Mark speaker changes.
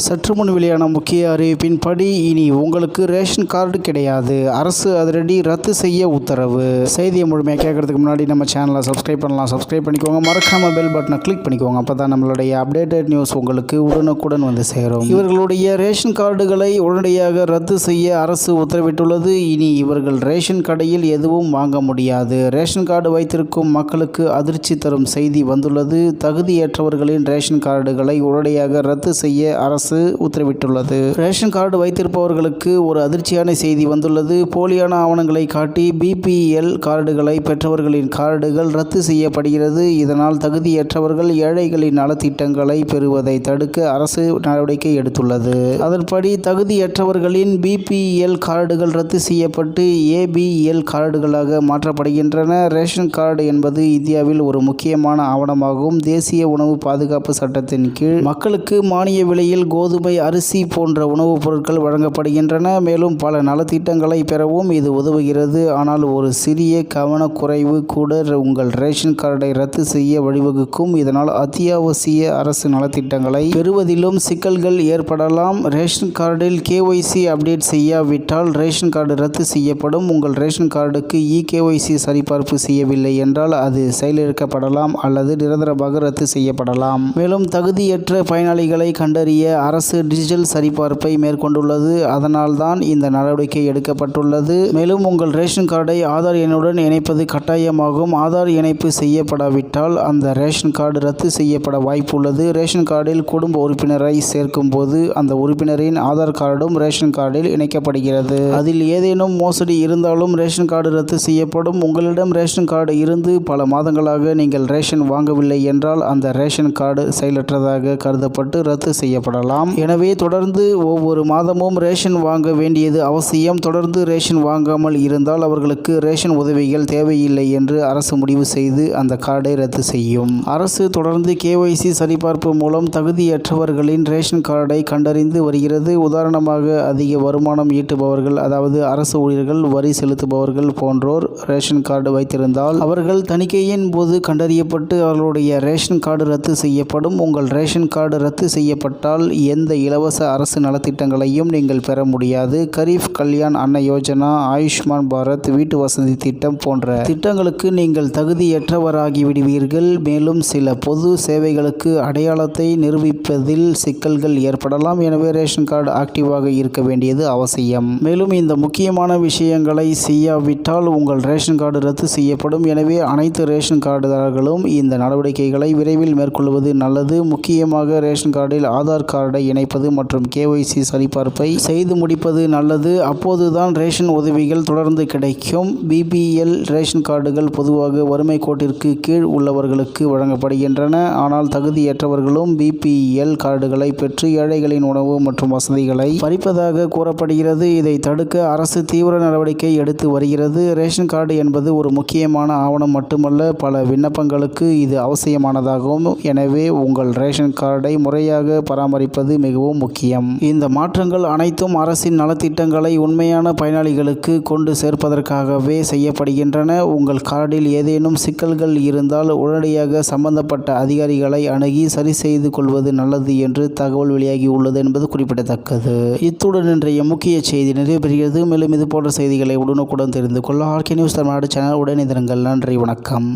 Speaker 1: சற்று முன் வெளியான முக்கிய அறிவிப்பின்படி இனி உங்களுக்கு ரேஷன் கார்டு கிடையாது. அரசு அதிரடி ரத்து செய்ய உத்தரவு. செய்தியை முழுமையாக கேட்கறதுக்கு முன்னாடி நம்ம சேனலை சப்ஸ்கிரைப் பண்ணலாம். சப்ஸ்கிரைப் பண்ணிக்கோங்க. மறக்காம பெல் பட்டனை கிளிக் பண்ணிக்கோங்க. அப்போ தான் நம்மளுடைய அப்டேட்டட் நியூஸ் உங்களுக்கு உடனுக்குடன் வந்து சேரும். இவர்களுடைய ரேஷன் கார்டுகளை உடனடியாக ரத்து செய்ய அரசு உத்தரவிட்டுள்ளது. இனி இவர்கள் ரேஷன் கடையில் எதுவும் வாங்க முடியாது. ரேஷன் கார்டு வைத்திருக்கும் மக்களுக்கு அதிர்ச்சி தரும் செய்தி வந்துள்ளது. தகுதியற்றவர்களின் ரேஷன் கார்டுகளை உடனடியாக ரத்து செய்ய அரசு உத்தரவிட்டுள்ளது. ரேஷன் கார்டு வைத்திருப்பவர்களுக்கு ஒரு அதிர்ச்சியான செய்தி வந்துள்ளது. போலியான ஆவணங்களை காட்டி பிபிஎல் கார்டுகளை பெற்றவர்களின் கார்டுகள் ரத்து செய்யப்படுகிறது. இதனால் தகுதியற்றவர்கள் ஏழைகளின் நலத்திட்டங்களை பெறுவதை தடுக்க அரசு நடவடிக்கை எடுத்துள்ளது. அதன்படி தகுதியற்றவர்களின் பிபிஎல் கார்டுகள் ரத்து செய்யப்பட்டு ஏபிஎல் கார்டுகளாக மாற்றப்படுகின்றன. ரேஷன் கார்டு என்பது இந்தியாவில் ஒரு முக்கியமான ஆவணமாகும். தேசிய உணவு பாதுகாப்பு சட்டத்தின் கீழ் மக்களுக்கு மானிய விலையில் கோதுமை, அரிசி போன்ற உணவுப் பொருட்கள் வழங்கப்படுகின்றன. மேலும் பல நலத்திட்டங்களை பெறவும் இது உதவுகிறது. ஆனால் ஒரு சிறிய கவனக்குறைவு கூட உங்கள் ரேஷன் கார்டை ரத்து செய்ய வழிவகுக்கும். இதனால் அத்தியாவசிய அரசு நலத்திட்டங்களை பெறுவதிலும் சிக்கல்கள் ஏற்படலாம். ரேஷன் கார்டில் கேஒய்சி அப்டேட் செய்யாவிட்டால் ரேஷன் கார்டு ரத்து செய்யப்படும். உங்கள் ரேஷன் கார்டுக்கு கேஒய்சி சரிபார்ப்பு செய்யவில்லை என்றால் அது செயலிழக்கப்படலாம் அல்லது நிரந்தரமாக ரத்து செய்யப்படலாம். மேலும் தகுதியற்ற பயனாளிகளை கண்டறிய அரசு டிஜிட்டல் சரிபார்ப்பை மேற்கொண்டுள்ளது. அதனால்தான் இந்த நடவடிக்கை எடுக்கப்பட்டுள்ளது. மேலும் உங்கள் ரேஷன் கார்டை ஆதார் எண்ணுடன் இணைப்பது கட்டாயமாகும். ஆதார் இணைப்பு செய்யப்படாவிட்டால் அந்த ரேஷன் கார்டு ரத்து செய்யப்பட வாய்ப்புள்ளது. ரேஷன் கார்டில் குடும்ப உறுப்பினரை சேர்க்கும் போது அந்த உறுப்பினரின் ஆதார் கார்டும் ரேஷன் கார்டில் இணைக்கப்படுகிறது. அதில் ஏதேனும் மோசடி இருந்தாலும் ரேஷன் கார்டு ரத்து செய்யப்படும். உங்களிடம் ரேஷன் கார்டு இருந்து பல மாதங்களாக நீங்கள் ரேஷன் வாங்கவில்லை என்றால் அந்த ரேஷன் கார்டு செயலற்றதாக கருதப்பட்டு ரத்து செய்யப்படலாம். எனவே தொடர்ந்து ஒவ்வொரு மாதமும் ரேஷன் வாங்க வேண்டியது அவசியம். தொடர்ந்து ரேஷன் வாங்காமல் இருந்தால் அவர்களுக்கு ரேஷன் உதவிகள் தேவையில்லை என்று அரசு முடிவு செய்து அந்த கார்டை ரத்து செய்யும். அரசு தொடர்ந்து கேஒய்சி சரிபார்ப்பு மூலம் தகுதியற்றவர்களின் ரேஷன் கார்டை கண்டறிந்து வருகிறது. உதாரணமாக அதிக வருமானம் ஈட்டுபவர்கள், அதாவது அரசு ஊழியர்கள், வரி செலுத்துபவர்கள் போன்றோர் ரேஷன் கார்டு வைத்திருந்தால் அவர்கள் தணிக்கையின் போது கண்டறியப்பட்டு அவர்களுடைய ரேஷன் கார்டு ரத்து செய்யப்படும். உங்கள் ரேஷன் கார்டு ரத்து செய்யப்பட்டால் எந்த இலவச அரசு நலத்திட்டங்களையும் நீங்கள் பெற முடியாது. கரீப் கல்யாண் அன்ன யோஜனா, ஆயுஷ்மான் பாரத், வீட்டு வசதி திட்டம் போன்ற திட்டங்களுக்கு நீங்கள் தகுதியற்றவராகிவிடுவீர்கள். மேலும் சில பொது சேவைகளுக்கு அடையாளத்தை நிரூபிப்பதில் சிக்கல்கள் ஏற்படலாம். எனவே ரேஷன் கார்டு ஆக்டிவாக இருக்க வேண்டியது அவசியம். மேலும் இந்த முக்கியமான விஷயங்களை செய்யாவிட்டால் உங்கள் ரேஷன் கார்டு ரத்து செய்யப்படும். எனவே அனைத்து ரேஷன் கார்டுதாரர்களும் இந்த நடவடிக்கைகளை விரைவில் மேற்கொள்வது நல்லது. முக்கியமாக ரேஷன் கார்டில் ஆதார் கார்டை இணைப்பது மற்றும் கேஒய்சி சரிபார்ப்பை செய்து முடிப்பது நல்லது. அப்போதுதான் ரேஷன் உதவிகள் தொடர்ந்து கிடைக்கும். பிபிஎல் ரேஷன் கார்டுகள் பொதுவாக வறுமை கோட்டிற்கு கீழ் உள்ளவர்களுக்கு வழங்கப்படுகின்றன. ஆனால் தகுதியற்றவர்களும் பிபிஎல் கார்டுகளை பெற்று ஏழைகளின் உணவு மற்றும் வசதிகளை பறிப்பதாக கூறப்படுகிறது. இதை தடுக்க அரசு தீவிர நடவடிக்கை எடுத்து வருகிறது. ரேஷன் கார்டு என்பது ஒரு முக்கியமான ஆவணம் மட்டுமல்ல, பல விண்ணப்பங்களுக்கு இது அவசியமானதாகும். எனவே உங்கள் ரேஷன் கார்டை முறையாக பராமரிப்பது மிகவும் முக்கியம். இந்த மாற்றங்கள் அனைத்தும் அரசின் நலத்திட்டங்களை உண்மையான பயனாளிகளுக்கு கொண்டு சேர்ப்பதற்காகவே செய்யப்படுகின்றன. உங்கள் கார்டில் ஏதேனும் சிக்கல்கள் இருந்தால் உடனடியாக சம்பந்தப்பட்ட அதிகாரிகளை அணுகி சரி செய்து கொள்வது நல்லது என்று தகவல் வெளியாகி உள்ளது என்பது குறிப்பிடத்தக்கது. இத்துடன் இன்றைய முக்கிய செய்தி நிறைவு பெறுகிறது. மேலும் இது போன்ற செய்திகளை உடனுக்குடன் தெரிந்து கொள்ள ஆர்கே நியூஸ் தமிழ்நாடு சேனல் உடன் இருங்கள். நன்றி, வணக்கம்.